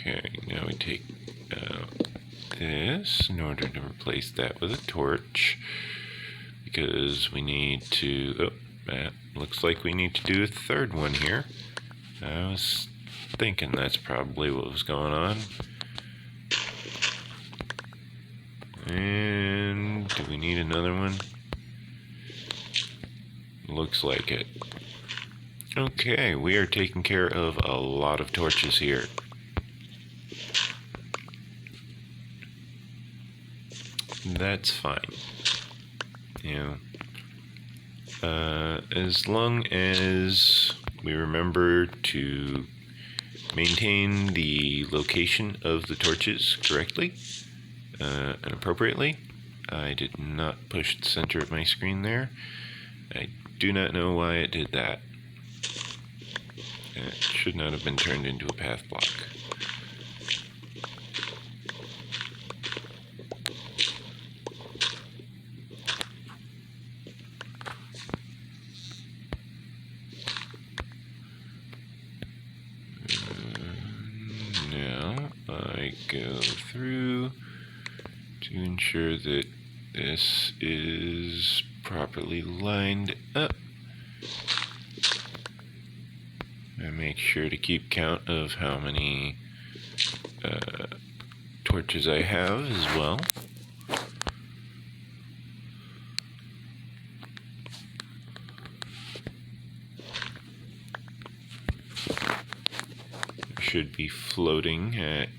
Okay, now we take this in order to replace that with a torch, because we need to, looks like we need to do a third one here. I was thinking that's probably what was going on. And do we need another one? Looks like it. Okay, we are taking care of a lot of torches here. That's fine. You know, as long as we remember to maintain the location of the torches correctly and appropriately. I did not push the center of my screen there. I do not know why it did that. It should not have been turned into a path block. Now I go through to ensure that this is properly lined up. I make sure to keep count of how many torches I have as well. Should be floating at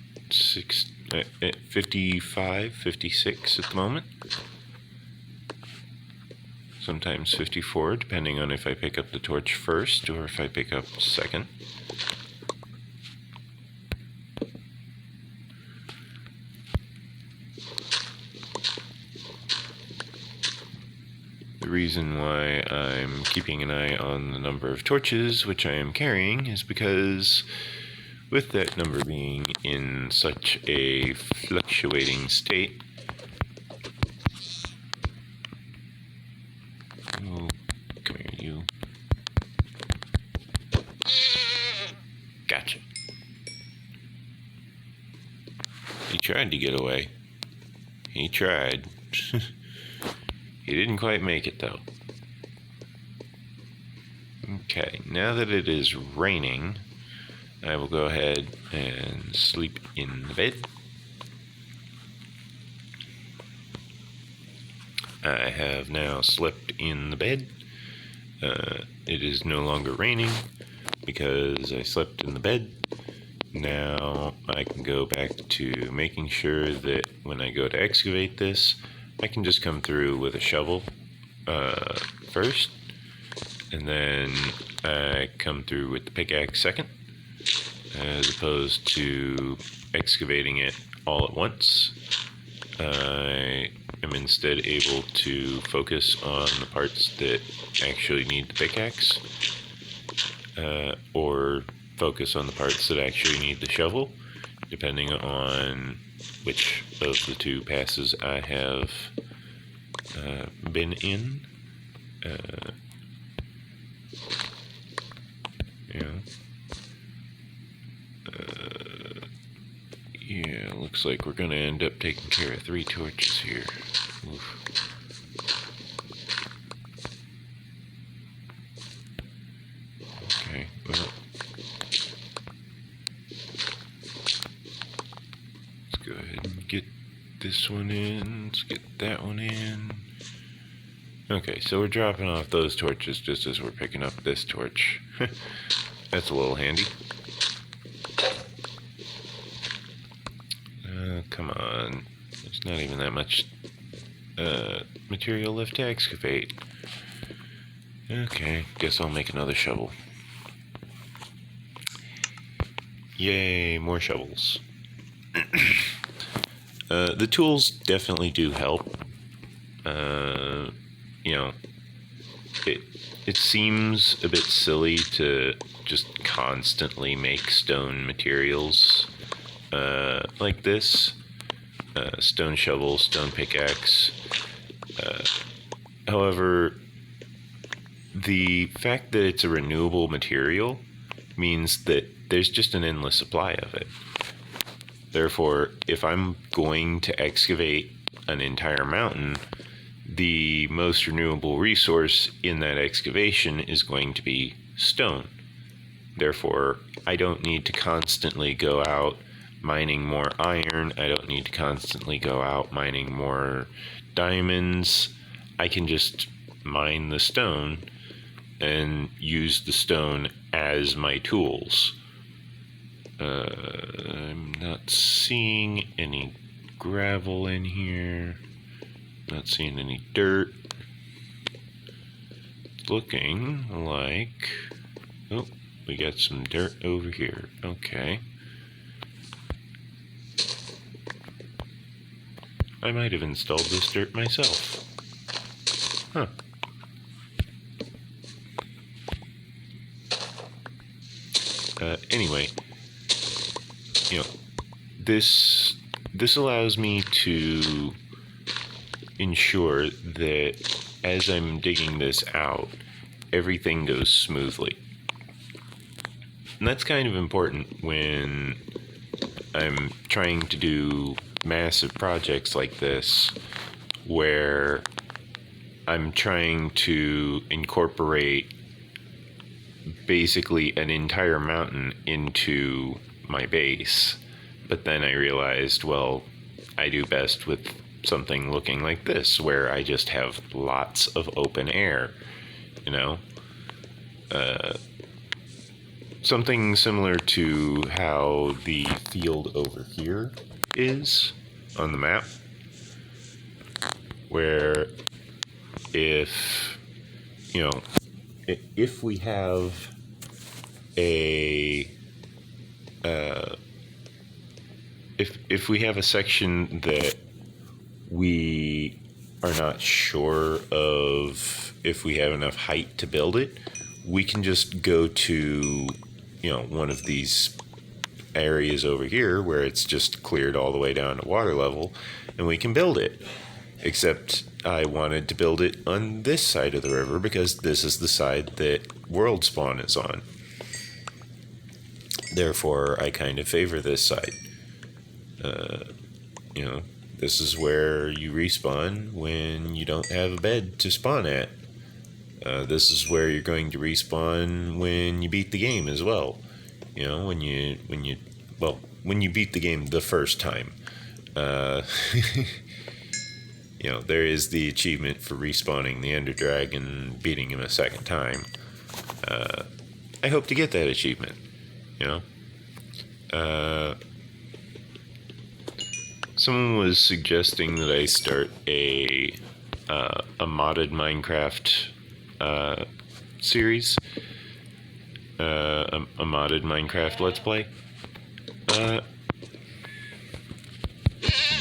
55, 56 at the moment. Sometimes 54, depending on if I pick up the torch first or if I pick up second. The reason why I'm keeping an eye on the number of torches which I am carrying is because with that number being in such a fluctuating state, oh, come here, you. Gotcha. He tried to get away. He tried. He didn't quite make it, though. Okay, now that it is raining, I will go ahead and sleep in the bed. I have now slept in the bed. It is no longer raining because I slept in the bed. Now I can go back to making sure that when I go to excavate this, I can just come through with a shovel first, and then I come through with the pickaxe second, as opposed to excavating it all at once. I am instead able to focus on the parts that actually need the pickaxe, or focus on the parts that actually need the shovel, depending on which of the two passes I have been in. Yeah, looks like we're gonna end up taking care of 3 torches here. Oof. Okay, well, let's go ahead and get this one in. Let's get that one in. Okay, so we're dropping off those torches just as we're picking up this torch. That's a little handy. Come on. There's not even that much material left to excavate. Okay, guess I'll make another shovel. Yay, more shovels. The tools definitely do help. You know, it seems a bit silly to just constantly make stone materials like this. Stone shovel, stone pickaxe. However, the fact that it's a renewable material means that there's just an endless supply of it. Therefore, if I'm going to excavate an entire mountain, the most renewable resource in that excavation is going to be stone. Therefore, I don't need to constantly go out mining more iron. I don't need to constantly go out mining more diamonds. I can just mine the stone and use the stone as my tools. I'm not seeing any gravel in here. Not seeing any dirt. It's looking like... Oh, we got some dirt over here. Okay. I might have installed this dirt myself. Huh. Anyway, you know, this allows me to ensure that as I'm digging this out, everything goes smoothly. And that's kind of important when I'm trying to do massive projects like this, where I'm trying to incorporate basically an entire mountain into my base. But then I realized, well, I do best with something looking like this, where I just have lots of open air, you know? Something similar to how the field over here is on the map, where if, you know, if we have a if we have a section that we are not sure of if we have enough height to build it, we can just go to, you know, one of these areas over here where it's just cleared all the way down to water level, and we can build it. Except I wanted to build it on this side of the river because this is the side that world spawn is on. Therefore, I kind of favor this side. You know, this is where you respawn when you don't have a bed to spawn at. This is where you're going to respawn when you beat the game as well. You know, when you beat the game the first time. You know, there is the achievement for respawning the Ender Dragon, beating him a second time. I hope to get that achievement, you know. Someone was suggesting that I start a modded Minecraft series, a modded Minecraft Let's Play.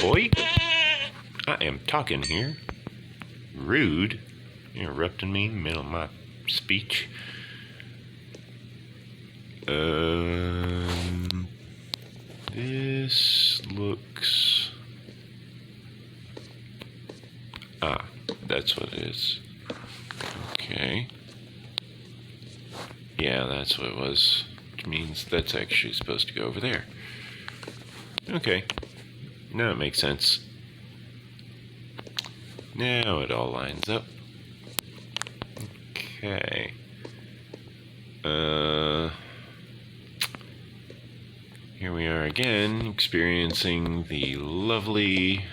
Boy, I am talking here. Rude. You're interrupting me in the middle of my speech. This looks... Ah, that's what it is. Okay. Yeah, that's what it was. Which means that's actually supposed to go over there. Okay. Now it makes sense. Now it all lines up. Okay. Here we are again, experiencing the lovely,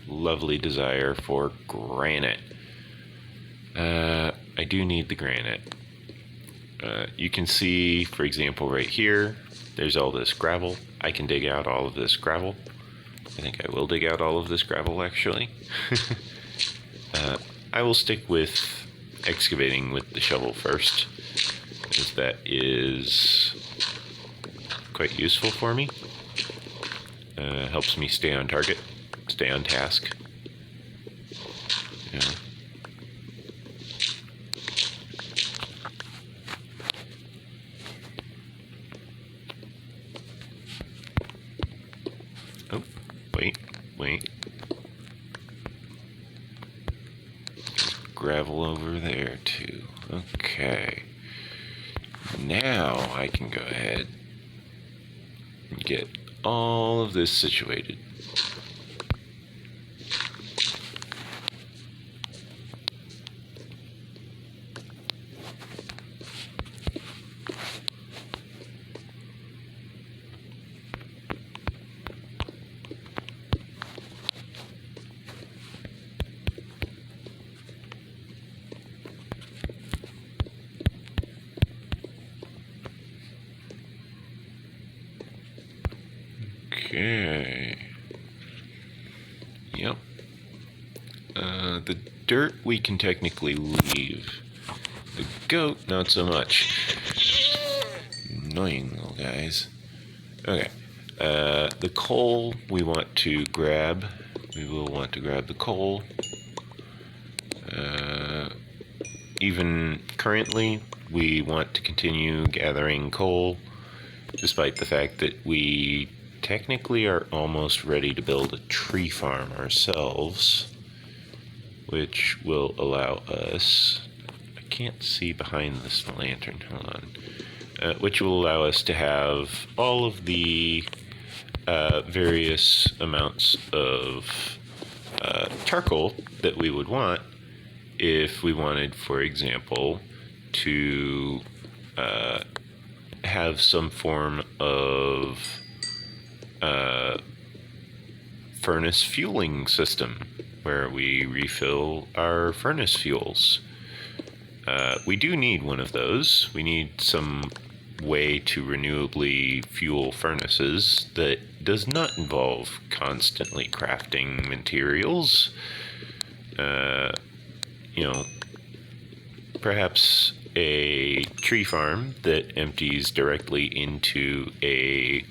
lovely desire for granite. I do need the granite. You can see, for example, right here, there's all this gravel. I can dig out all of this gravel. I think I will dig out all of this gravel, actually. I will stick with excavating with the shovel first, because that is quite useful for me. Helps me stay on target, stay on task. Yeah. Oh, wait. Gravel over there too. Okay. Now I can go ahead and get all of this situated. Okay. Yep. The dirt we can technically leave. The goat, not so much. Annoying little guys. Okay. The coal we want to grab. We will want to grab the coal. Even currently, we want to continue gathering coal, despite the fact that we technically are almost ready to build a tree farm ourselves, which will allow us, I can't see behind this lantern, hold on, which will allow us to have all of the various amounts of charcoal that we would want if we wanted, for example, to have some form of furnace fueling system where we refill our furnace fuels. We do need one of those. We need some way to renewably fuel furnaces that does not involve constantly crafting materials. Perhaps a tree farm that empties directly into a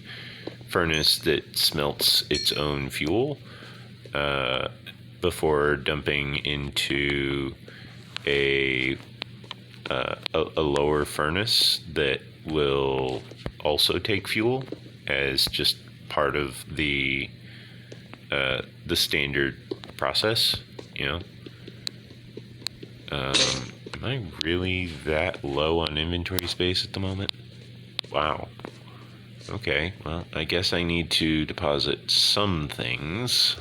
furnace that smelts its own fuel before dumping into a lower furnace that will also take fuel as just part of the standard process. Am I really that low on inventory space at the moment? Wow. Okay, well, I guess I need to deposit some things.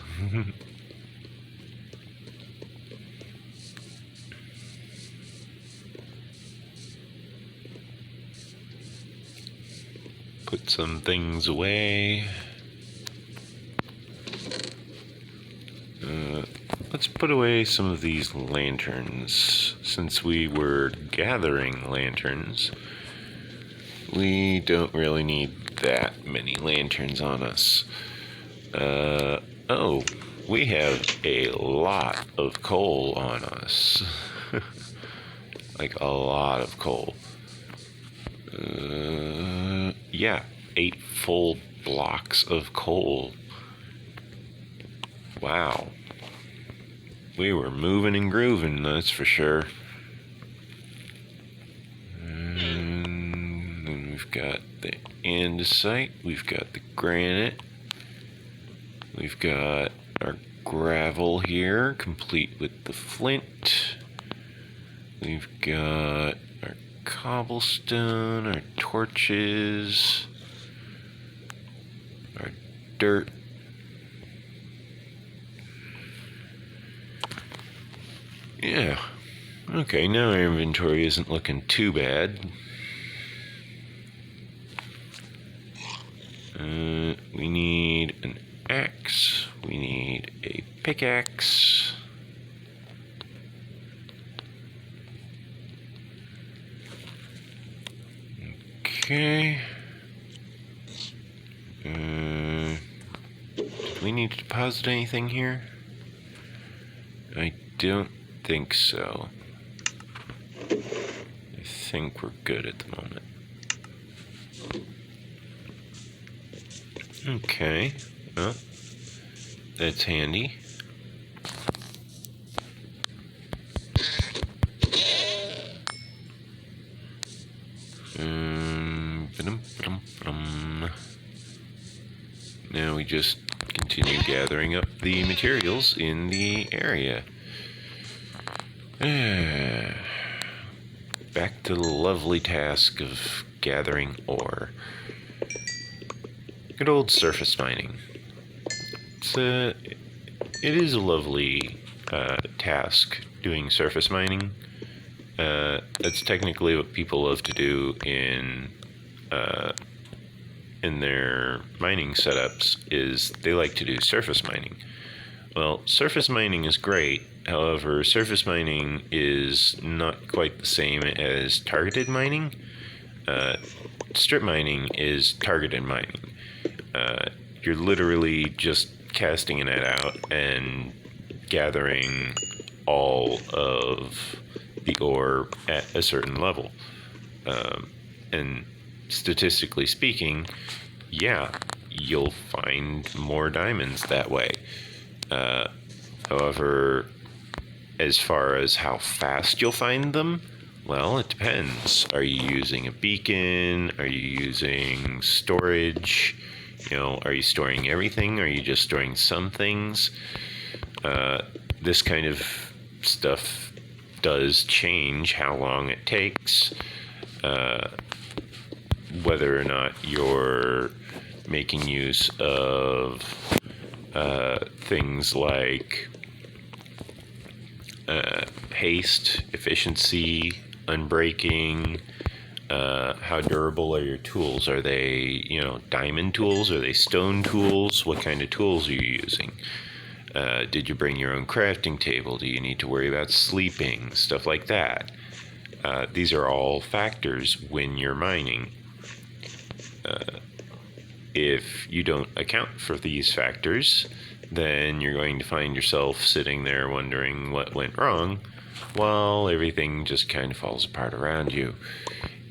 Put some things away. Let's put away some of these lanterns. Since we were gathering lanterns, we don't really need that many lanterns on us. Oh, we have a lot of coal on us. Like a lot of coal. Yeah, 8 full blocks of coal. Wow. We were moving and grooving, that's for sure. And then we've got the andesite, we've got the granite, we've got our gravel here, complete with the flint. We've got our cobblestone, our torches, our dirt. Yeah. Okay, now our inventory isn't looking too bad. We need an axe. We need a pickaxe. Okay. Do we need to deposit anything here? I don't think so. I think we're good at the moment. Okay, well, that's handy. Now we just continue gathering up the materials in the area. Back to the lovely task of gathering ore. Good old surface mining. It is a lovely task doing surface mining. That's technically what people love to do in their mining setups. Is they like to do surface mining. Well, surface mining is great. However, surface mining is not quite the same as targeted mining. Strip mining is targeted mining. You're literally just casting a net out and gathering all of the ore at a certain level. And statistically speaking, yeah, you'll find more diamonds that way. However, as far as how fast you'll find them, well, it depends. Are you using a beacon? Are you using storage? Are you storing everything? Are you just storing some things? This kind of stuff does change how long it takes, whether or not you're making use of things like haste, efficiency, unbreaking. How durable are your tools? Are they, diamond tools? Are they stone tools? What kind of tools are you using? Did you bring your own crafting table? Do you need to worry about sleeping? Stuff like that. These are all factors when you're mining. If you don't account for these factors, then you're going to find yourself sitting there wondering what went wrong while everything just kind of falls apart around you.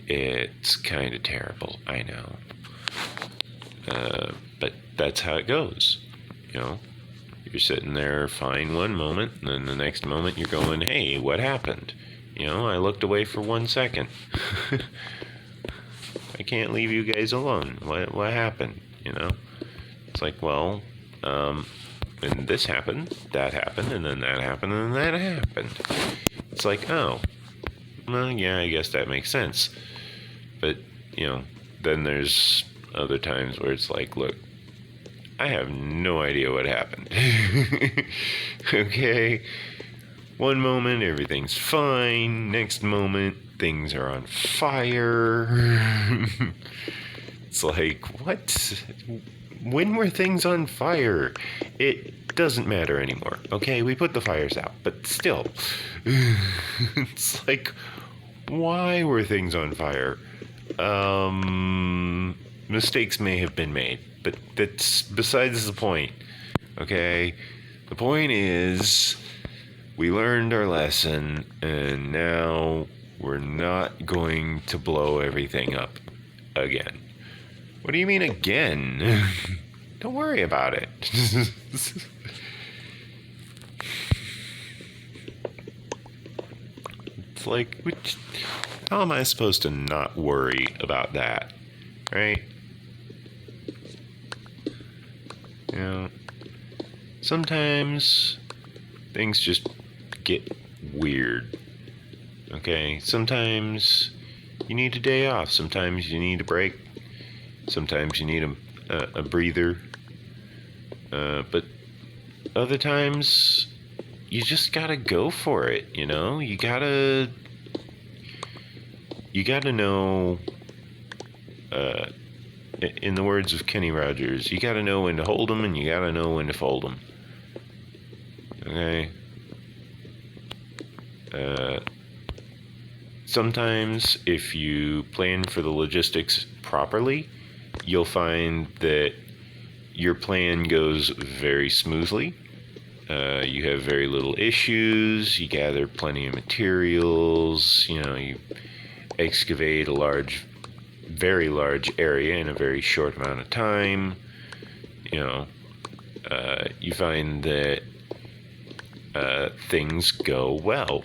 It's kind of terrible, I know. But that's how it goes. You're sitting there fine one moment, and then the next moment you're going, hey, what happened? I looked away for 1 second. I can't leave you guys alone. What happened? It's like, well, and this happened, that happened, and then that happened, and then that happened. It's like, oh, well, yeah, I guess that makes sense. But, then there's other times where it's like, look, I have no idea what happened. Okay? One moment, everything's fine. Next moment, things are on fire. It's like, what? When were things on fire? It doesn't matter anymore. Okay, we put the fires out, but still. It's like, why were things on fire? Mistakes may have been made, but that's besides the point. Okay? The point is, we learned our lesson, and now we're not going to blow everything up again. What do you mean again? Don't worry about it. It's like, how am I supposed to not worry about that? Right? Sometimes things just get weird. Okay? Sometimes you need a day off. Sometimes you need a break. Sometimes you need a breather. But other times you just gotta go for it, You gotta know, in the words of Kenny Rogers, you gotta know when to hold 'em and you gotta know when to fold 'em. Okay? Sometimes if you plan for the logistics properly, you'll find that your plan goes very smoothly. You have very little issues. You gather plenty of materials. You excavate a very large area in a very short amount of time. You find that things go well.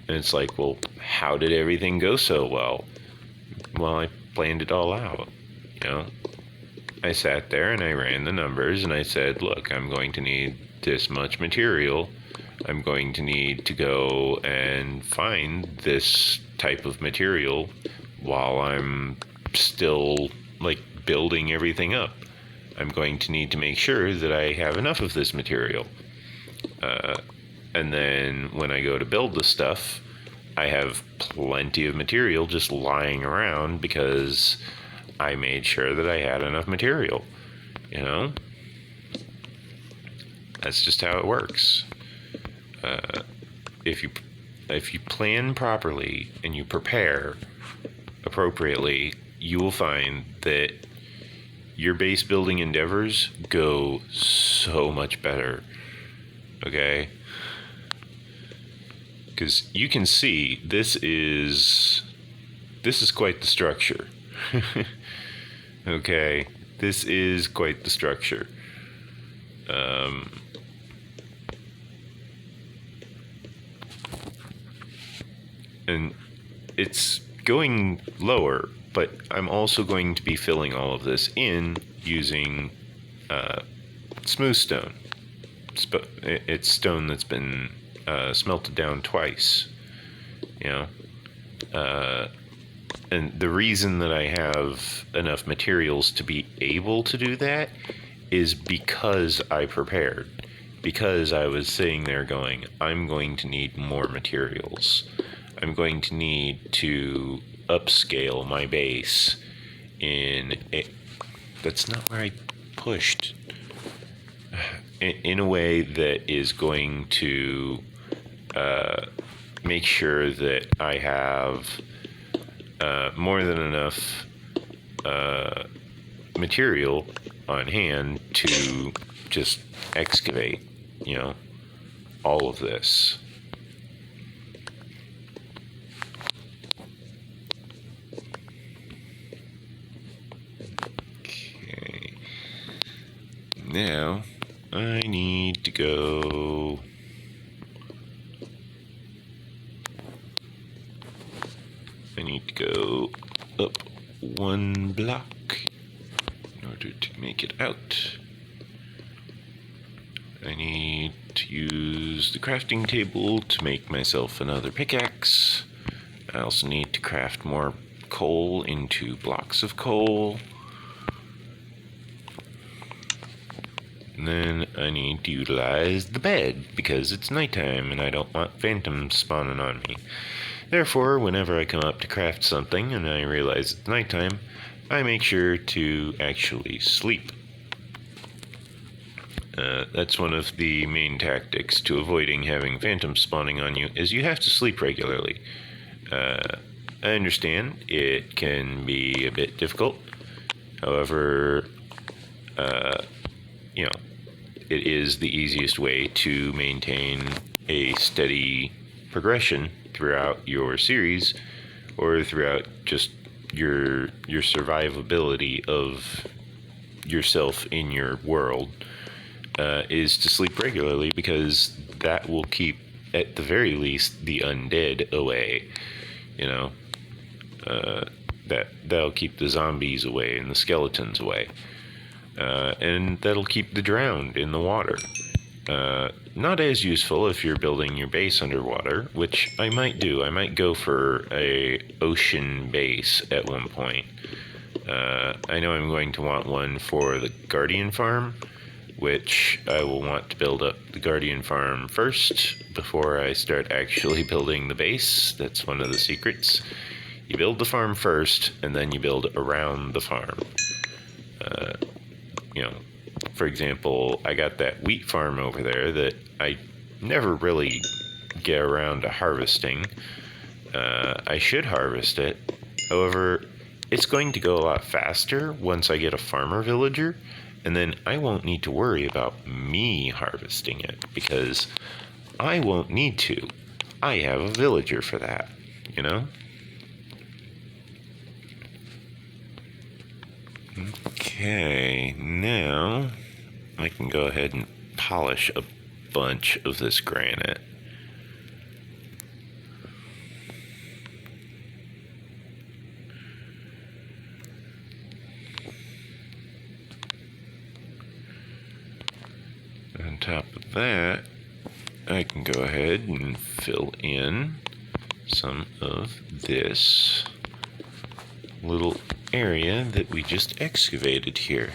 And it's like, well, how did everything go so well? Well, I planned it all out. I sat there and I ran the numbers and I said, look, I'm going to need this much material. I'm going to need to go and find this type of material while I'm still building everything up. I'm going to need to make sure that I have enough of this material. And then when I go to build the stuff, I have plenty of material just lying around because I made sure that I had enough material, you know? That's just how it works. If you plan properly and you prepare appropriately, you will find that your base building endeavors go so much better. Okay? Because you can see this is quite the structure. Okay, this is quite the structure. And it's going lower, but I'm also going to be filling all of this in using smooth stone. It's stone that's been smelted down twice, you know. And the reason that I have enough materials to be able to do that is because I prepared. Because I was sitting there going, I'm going to need more materials. I'm going to need to upscale my base that's not where I pushed. In a way that is going to make sure that I have more than enough material on hand to just excavate, you know, all of this. Okay. Now I need to go up one block in order to make it out. I need to use the crafting table to make myself another pickaxe. I also need to craft more coal into blocks of coal. And then I need to utilize the bed because it's nighttime and I don't want phantoms spawning on me. Therefore, whenever I come up to craft something and I realize it's nighttime, I make sure to actually sleep. That's one of the main tactics to avoiding having phantoms spawning on you, is you have to sleep regularly. I understand it can be a bit difficult. However, you know, it is the easiest way to maintain a steady progression throughout your series, or throughout just your survivability of yourself in your world, is to sleep regularly, because that will keep, at the very least, the undead away. You know, that'll keep the zombies away and the skeletons away, and that'll keep the drowned in the water. Not as useful if you're building your base underwater, which I might do. I might go for a ocean base at one point. I know I'm going to want one for the Guardian Farm, which I will want to build up the Guardian Farm first before I start actually building the base. That's one of the secrets. You build the farm first, and then you build around the farm. You know, for example, I got that wheat farm over there that I never really get around to harvesting. I should harvest it. However, it's going to go a lot faster once I get a farmer villager, and then I won't need to worry about me harvesting it, because I won't need to. I have a villager for that, you know? Okay, now I can go ahead and polish a bunch of this granite. On top of that, I can go ahead and fill in some of this little area that we just excavated here.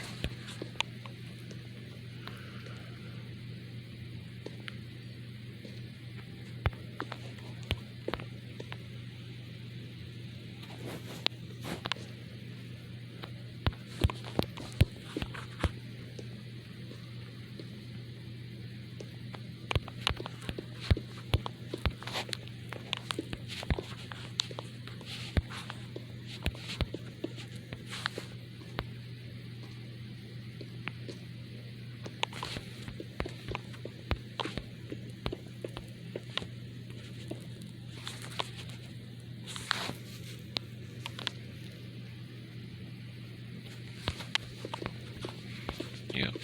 go.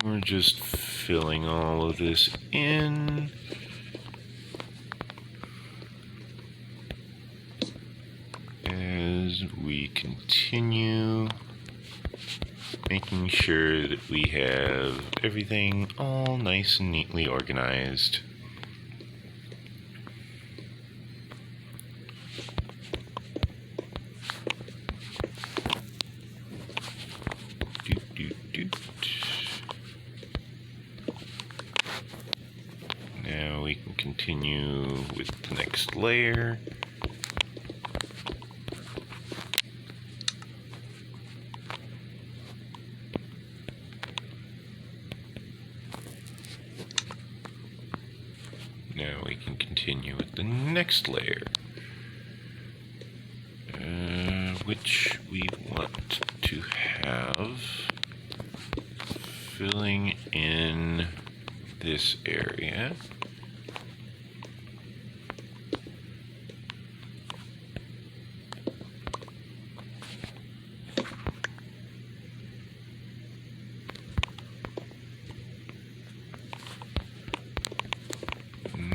We're just filling all of this in. As we continue making sure that we have everything all nice and neatly organized. Now we can continue with the next layer. Now we can continue with the next layer, which we want to have filling in this area.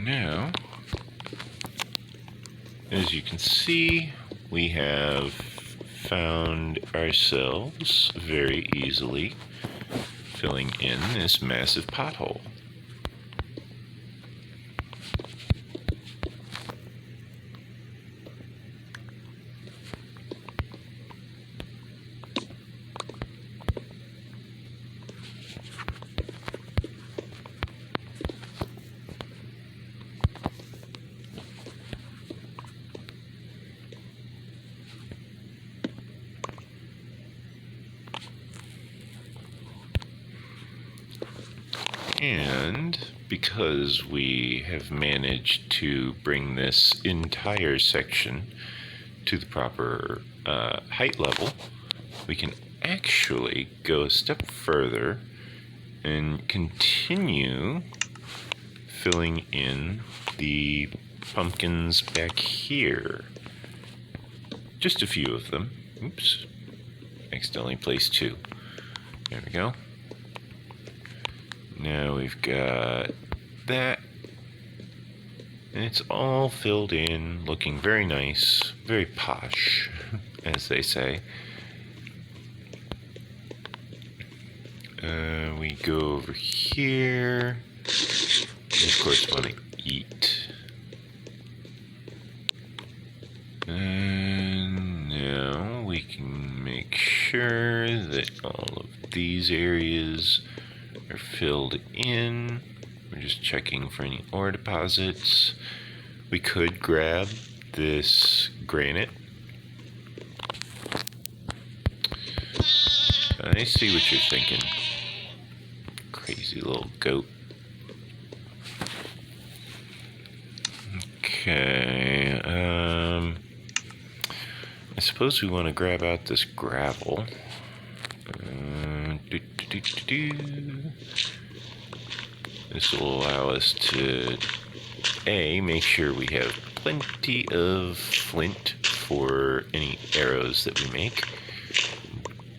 Now, as you can see, we have found ourselves very easily filling in this massive pothole. And because we have managed to bring this entire section to the proper height level, we can actually go a step further and continue filling in the pumpkins back here. Just a few of them. Oops. Accidentally placed two. There we go. Now we've got that. And it's all filled in, looking very nice, very posh, as they say. We go over here. And of course, want to eat. And now we can make sure that all of these areas are filled in. We're just checking for any ore deposits. We could grab this granite. I see what you're thinking. Crazy little goat. Okay, I suppose we want to grab out this gravel. This will allow us to A, make sure we have plenty of flint for any arrows that we make.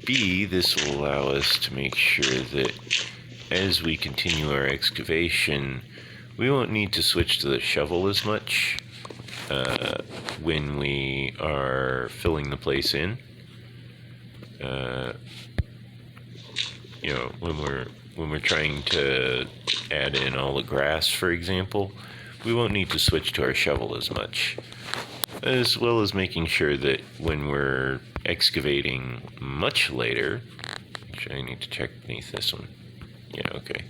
B, this will allow us to make sure that as we continue our excavation, we won't need to switch to the shovel as much when we are filling the place in. You know, when we're trying to add in all the grass, for example, we won't need to switch to our shovel as much. As well as making sure that when we're excavating much later, actually I need to check beneath this one. Yeah, okay.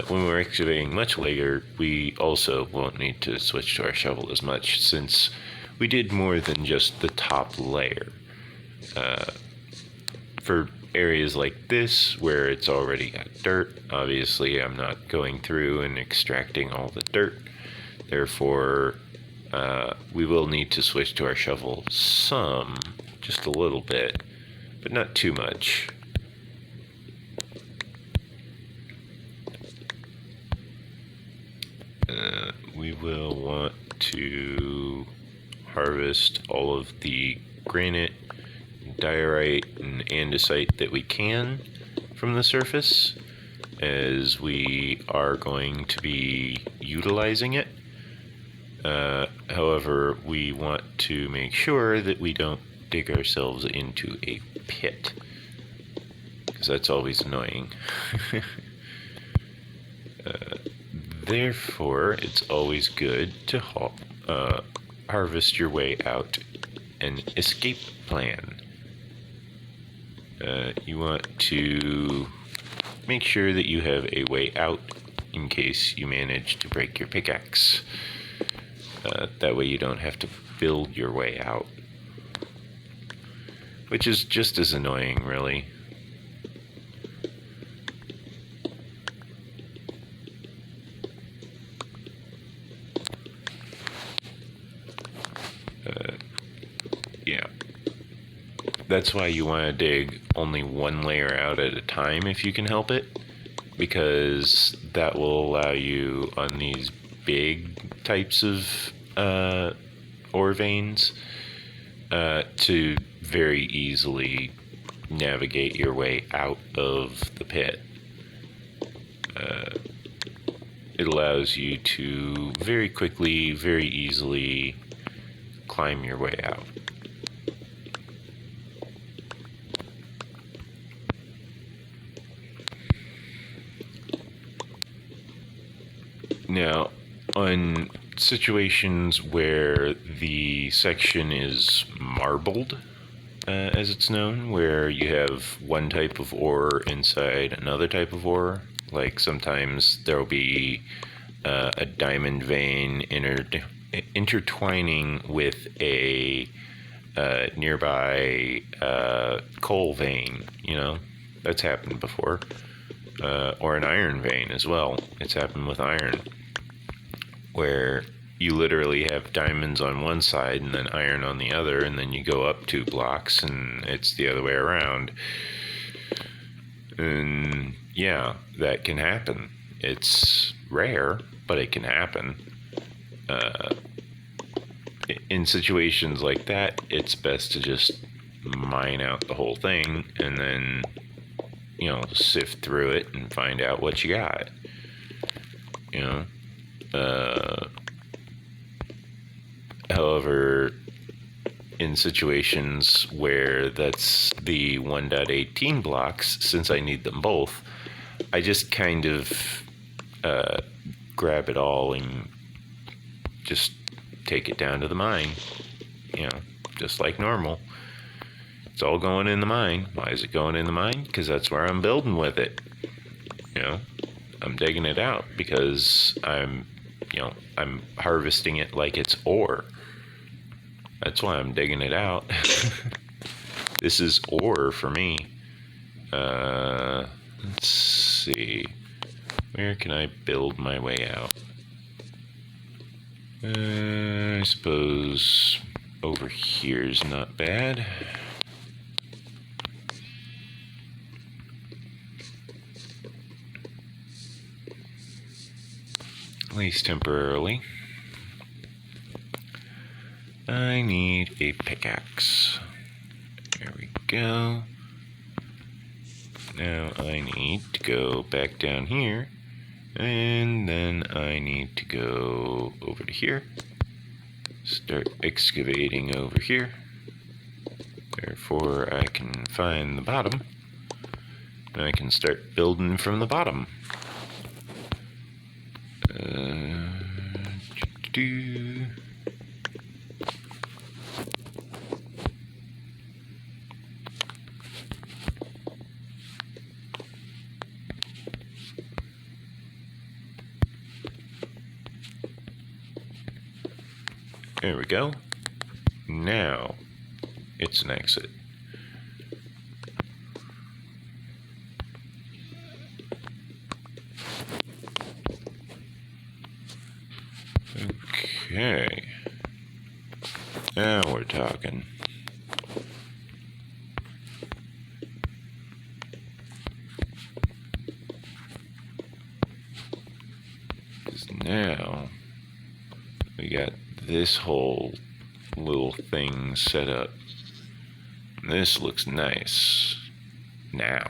When we're excavating much later, we also won't need to switch to our shovel as much, since we did more than just the top layer. For areas like this, where it's already got dirt, obviously I'm not going through and extracting all the dirt. Therefore, we will need to switch to our shovel some, just a little bit, but not too much. We will want to harvest all of the granite, diorite, and andesite that we can from the surface, as we are going to be utilizing it. However, we want to make sure that we don't dig ourselves into a pit, because that's always annoying. Therefore, it's always good to harvest your way out an escape plan. You want to make sure that you have a way out in case you manage to break your pickaxe. That way you don't have to build your way out, which is just as annoying, really. Yeah. That's why you want to dig only one layer out at a time if you can help it, because that will allow you on these big types of ore veins to very easily navigate your way out of the pit. It allows you to very quickly, very easily climb your way out. Now, on situations where the section is marbled, as it's known, where you have one type of ore inside another type of ore, like sometimes there will be a diamond vein intertwining with a nearby coal vein, that's happened before, or an iron vein as well. It's happened with iron, where you literally have diamonds on one side and then iron on the other, and then you go up 2 blocks and it's the other way around. And yeah, that can happen. It's rare, but it can happen. In situations like that, it's best to just mine out the whole thing and then, sift through it and find out what you got. However, in situations where that's the 1.18 blocks, since I need them both, I just kind of grab it all and just take it down to the mine, just like normal. It's all going in the mine. Why is it going in the mine? Because that's where I'm building with it. I'm digging it out because I'm harvesting it like it's ore. That's why I'm digging it out. This is ore for me. Let's see. Where can I build my way out? I suppose over here is not bad. At least temporarily. I need a pickaxe. There we go. Now I need to go back down here, and then I need to go over to here. Start excavating over here. Therefore, I can find the bottom, and I can start building from the bottom. There we go. Now it's an exit. Okay. Now we're talking. Now we got this whole little thing set up. This looks nice. now.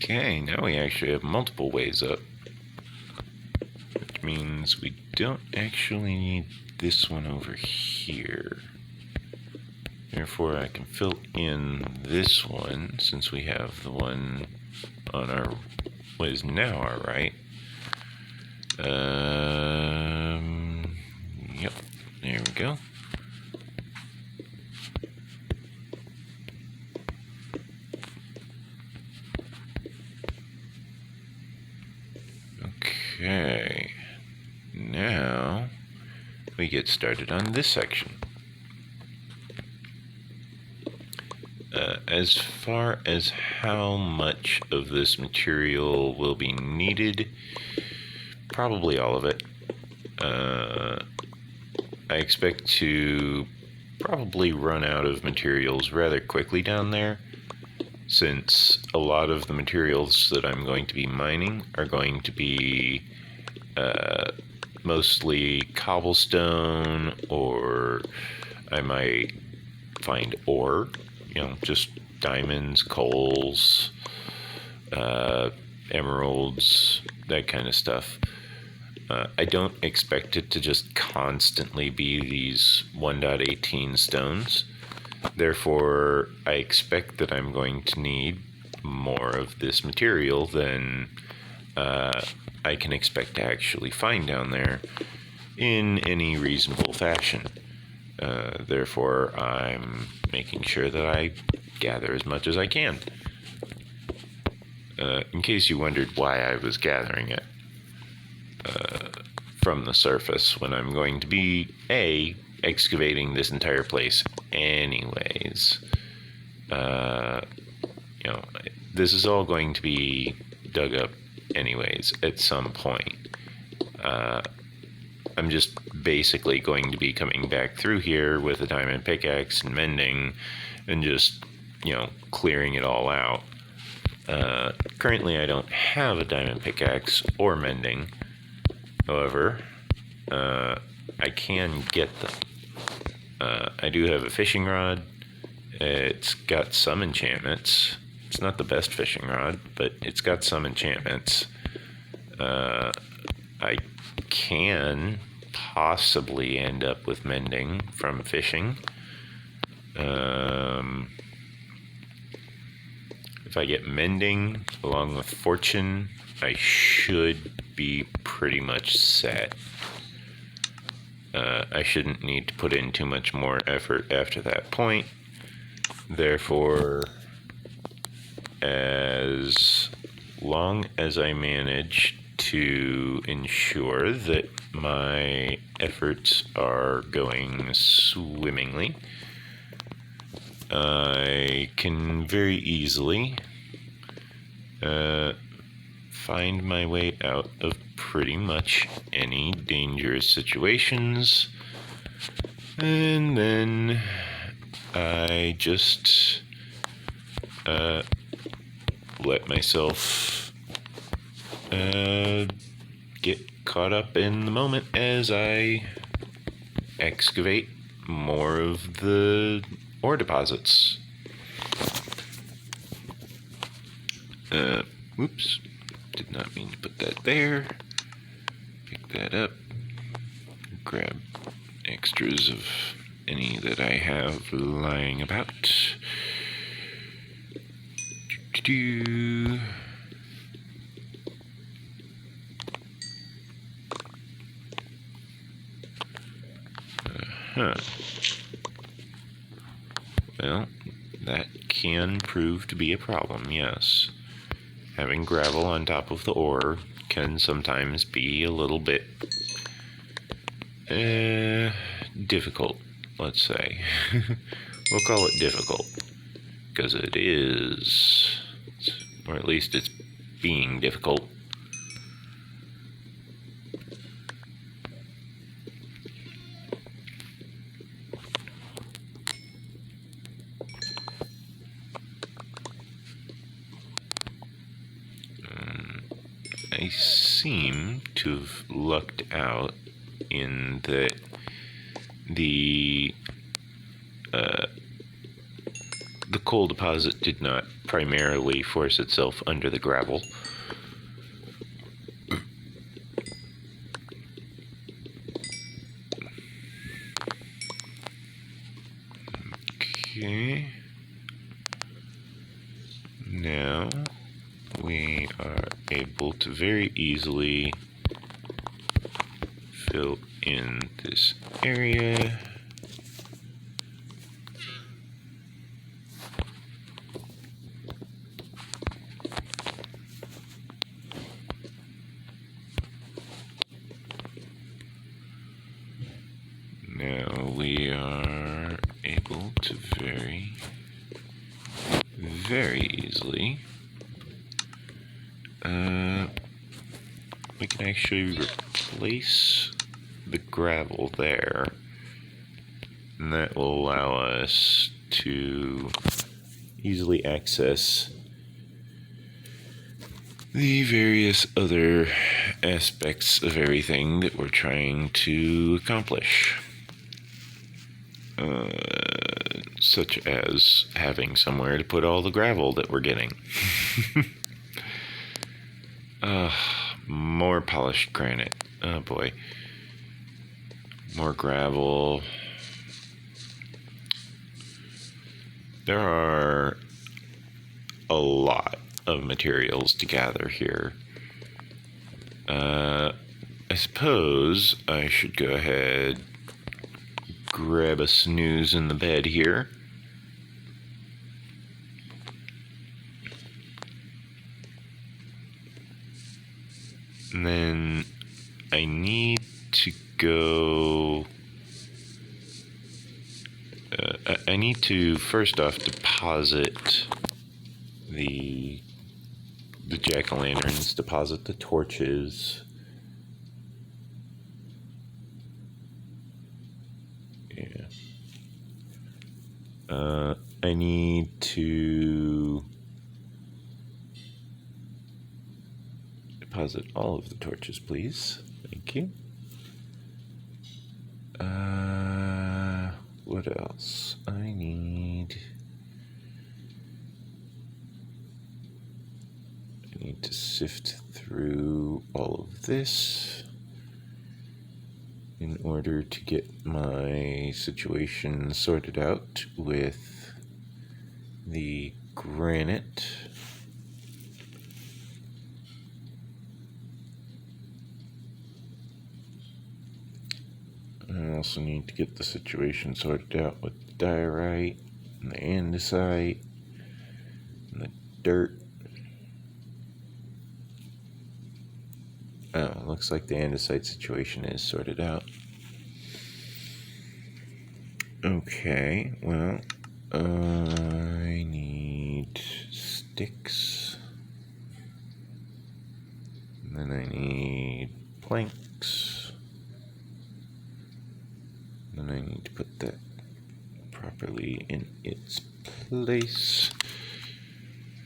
Okay, now we actually have multiple ways up, which means we don't actually need this one over here. Therefore, I can fill in this one, since we have the one on our, what is now our right. Yep, there we go. Okay, now we get started on this section. As far as how much of this material will be needed, probably all of it. I expect to probably run out of materials rather quickly down there, since a lot of the materials that I'm going to be mining are going to be mostly cobblestone, or I might find ore, just diamonds, coals, emeralds, that kind of stuff. I don't expect it to just constantly be these 1.18 stones. Therefore, I expect that I'm going to need more of this material than I can expect to actually find down there in any reasonable fashion. Therefore, I'm making sure that I gather as much as I can. In case you wondered why I was gathering it from the surface, when I'm going to be excavating this entire place anyways. This is all going to be dug up anyways at some point. I'm just basically going to be coming back through here with a diamond pickaxe and mending and just, clearing it all out. Currently I don't have a diamond pickaxe or mending. However, I can get them. I do have a fishing rod. It's got some enchantments. It's not the best fishing rod, but it's got some enchantments. I can possibly end up with mending from fishing. If I get mending along with fortune, I should be pretty much set. I shouldn't need to put in too much more effort after that point. Therefore, as long as I manage to ensure that my efforts are going swimmingly, I can very easily find my way out of pretty much any dangerous situations, and then I just let myself get caught up in the moment as I excavate more of the ore deposits. Oops, did not mean to put that there. Pick that up. grab extras of any that I have lying about. Huh. Well, that can prove to be a problem, yes. Having gravel on top of the ore can sometimes be a little bit difficult, let's say. We'll call it difficult, because it is, or at least it's being difficult. I seem to have lucked out in that the coal deposit did not primarily force itself under the gravel. Okay. Now we are able to very easily fill in this area. Now we are able to very easily we can actually replace the gravel there, and that will allow us to easily access the various other aspects of everything that we're trying to accomplish. Such as having somewhere to put all the gravel that we're getting. More polished granite. Oh boy. More gravel. There are a lot of materials to gather here. I suppose I should go ahead, grab a snooze in the bed here. And then I need to go. I need to first off deposit the jack-o'-lanterns, deposit the torches. Yeah. I need to deposit all of the torches, please. Thank you. What else? I need to sift through all of this in order to get my situation sorted out with the granite. I also need to get the situation sorted out with the diorite and the andesite and the dirt. Oh, looks like the andesite situation is sorted out. Okay, well, I need sticks. And then I need planks. And I need to put that properly in its place.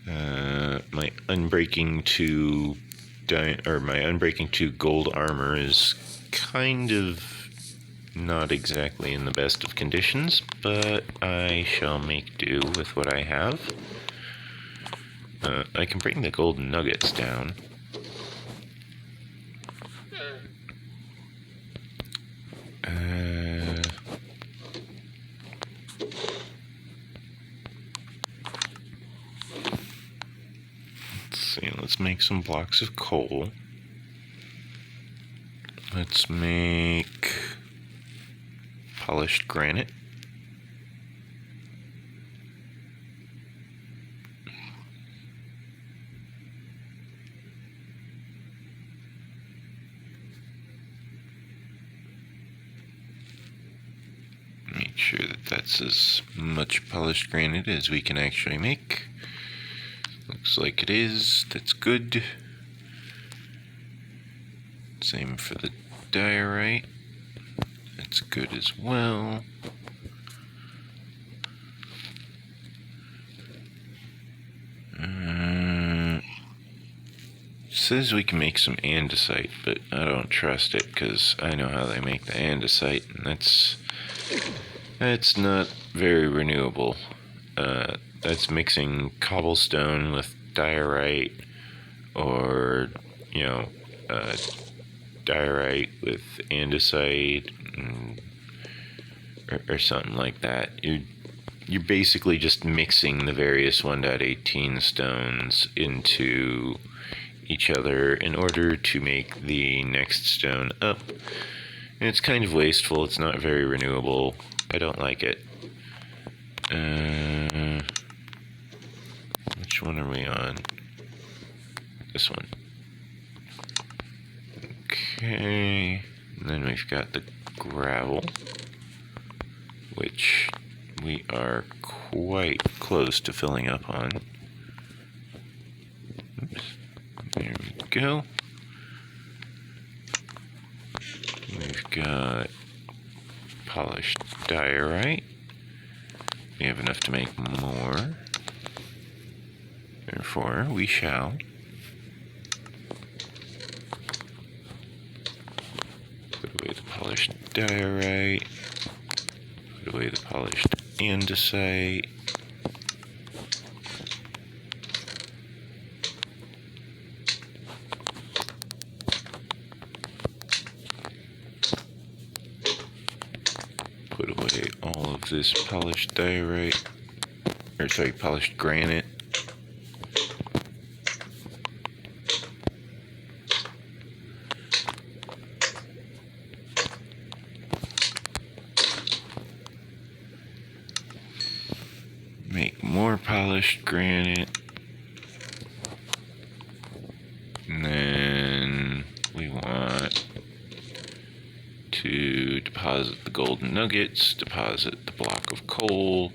My Unbreaking 2 gold armor is kind of not exactly in the best of conditions, but I shall make do with what I have. I can bring the gold nuggets down. Let's see, let's make some blocks of coal. Let's make polished granite. Make sure that that's as much polished granite as we can actually make. Looks like it is. That's good. Same for the diorite. That's good as well. Says we can make some andesite, but I don't trust it because I know how they make the andesite, and that's not very renewable. That's mixing cobblestone with diorite, or diorite with andesite, or something like that. You're basically just mixing the various 1.18 stones into each other in order to make the next stone up. And it's kind of wasteful. It's not very renewable. I don't like it. Which one are we on? This one. Okay. And then we've got the gravel, which we are quite close to filling up on. Oops. There we go. We've got polished diorite. We have enough to make more. Therefore, we shall. Put away the polished diorite. Put away the polished andesite. Put away all of this polished diorite, polished granite. Make more polished granite. And then we want to deposit the golden nuggets, deposit the block of coal,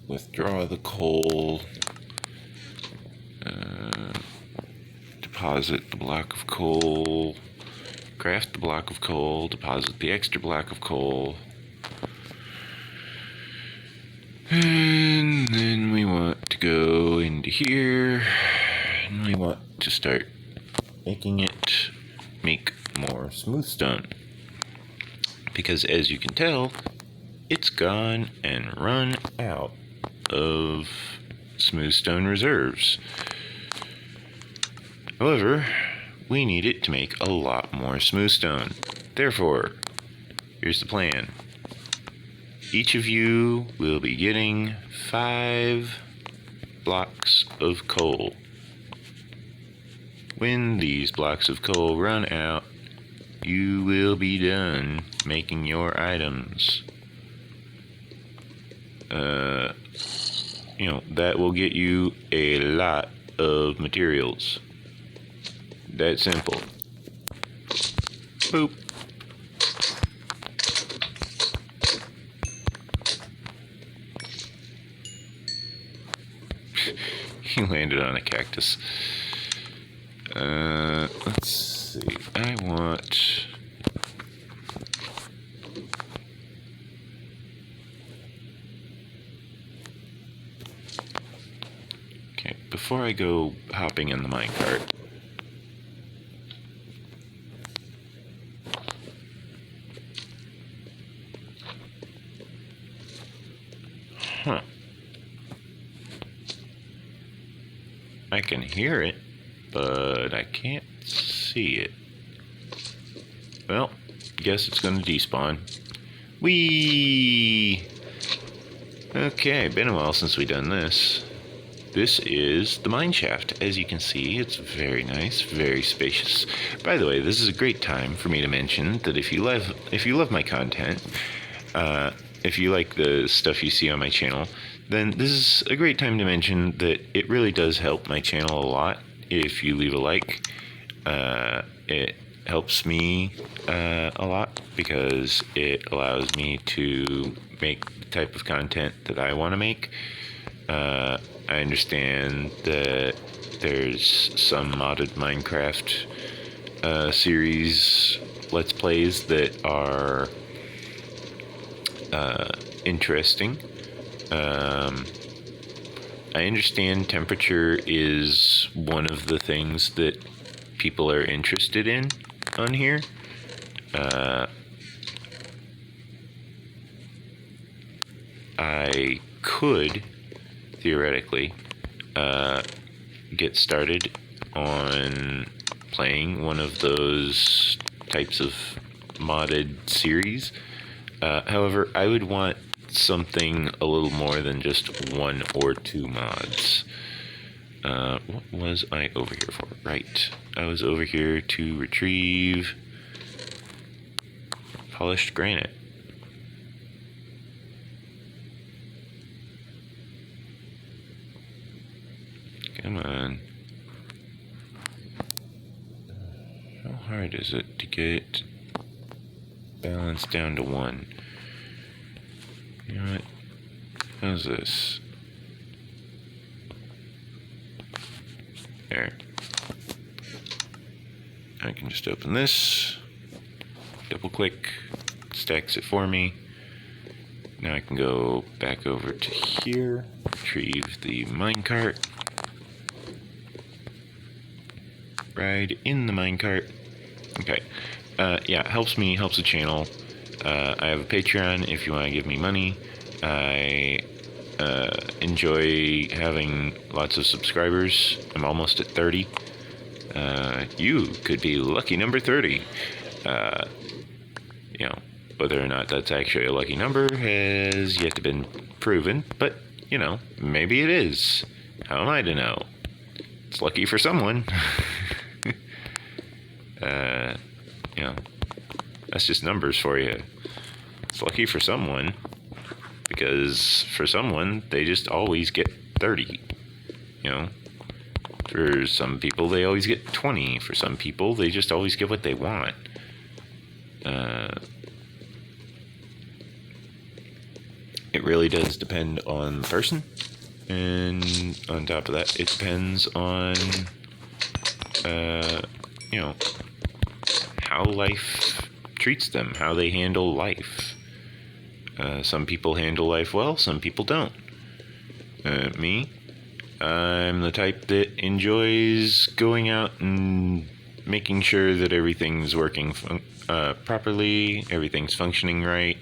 withdraw the coal, deposit the block of coal, craft the block of coal, deposit the extra block of coal, and then we want to go into here, and we want to start making it make more smooth stone, because as you can tell, it's gone and run out of smooth stone reserves. However, we need it to make a lot more smooth stone. Therefore, here's the plan. Each of you will be getting 5 blocks of coal. When these blocks of coal run out, you will be done making your items. That will get you a lot of materials. That simple. Boop. He landed on a cactus. Let's see. I want... Okay, before I go hopping in the minecart, I can hear it, but I can't see it. Well, guess it's gonna despawn. Whee! Okay, been a while since we done this. This is the mine shaft. As you can see, it's very nice, very spacious. By the way, this is a great time for me to mention that if you love my content, if you like the stuff you see on my channel, then this is a great time to mention that it really does help my channel a lot if you leave a like. It helps me a lot because it allows me to make the type of content that I want to make. I understand that there's some modded Minecraft series Let's Plays that are interesting. I understand temperature is one of the things that people are interested in on here. I could theoretically get started on playing one of those types of modded series. However, I would want something a little more than just 1 or 2 mods. What was I over here for? Right. I was over here to retrieve polished granite. Come on. How hard is it to get balance down to 1? You know what? How's this? There. I can just open this, double click, stacks it for me. Now I can go back over to here, retrieve the minecart, ride in the minecart. Okay, yeah, it helps me, helps the channel. I have a Patreon if you want to give me money. I enjoy having lots of subscribers. I'm almost at 30. You could be lucky number 30. You know, whether or not that's actually a lucky number has yet to been proven, but, you know, maybe it is. How am I to know? It's lucky for someone. You know, that's just numbers for you. It's lucky for someone, because for someone, they just always get 30, you know. For some people, they always get 20. For some people, they just always get what they want. It really does depend on the person, and on top of that, it depends on, you know, how life treats them, how they handle life. Some people handle life well, some people don't. Me, I'm the type that enjoys going out and making sure that everything's working properly, everything's functioning right.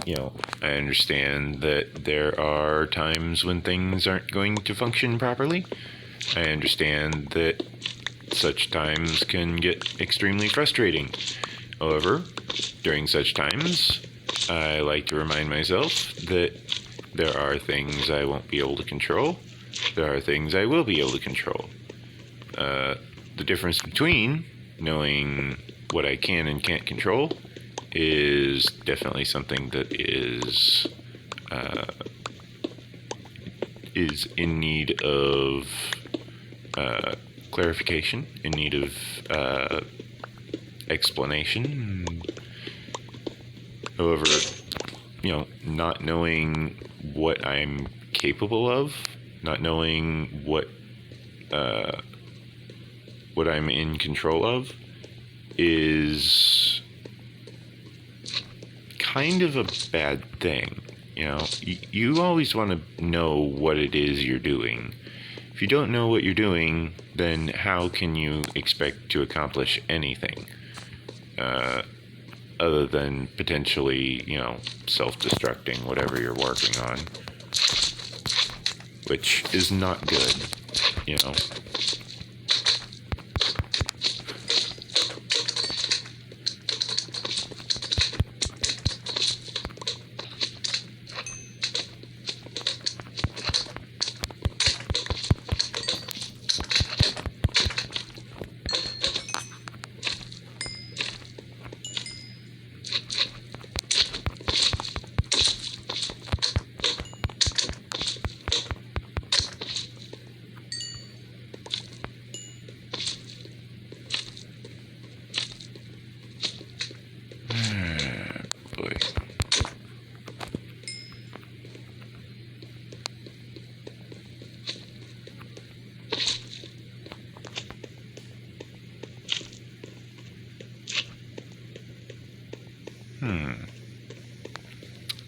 You know, I understand that there are times when things aren't going to function properly. I understand that such times can get extremely frustrating. However, during such times, I like to remind myself that there are things I won't be able to control. There are things I will be able to control. The difference between knowing what I can and can't control is definitely something that is in need of clarification, in need of explanation. However, you know, not knowing what I'm capable of, not knowing what I'm in control of, is kind of a bad thing. You know, you always want to know what it is you're doing. If you don't know what you're doing, then how can you expect to accomplish anything? Other than potentially, you know, self-destructing whatever you're working on. Which is not good, you know.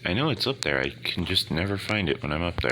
I know it's up there. I can just never find it when I'm up there.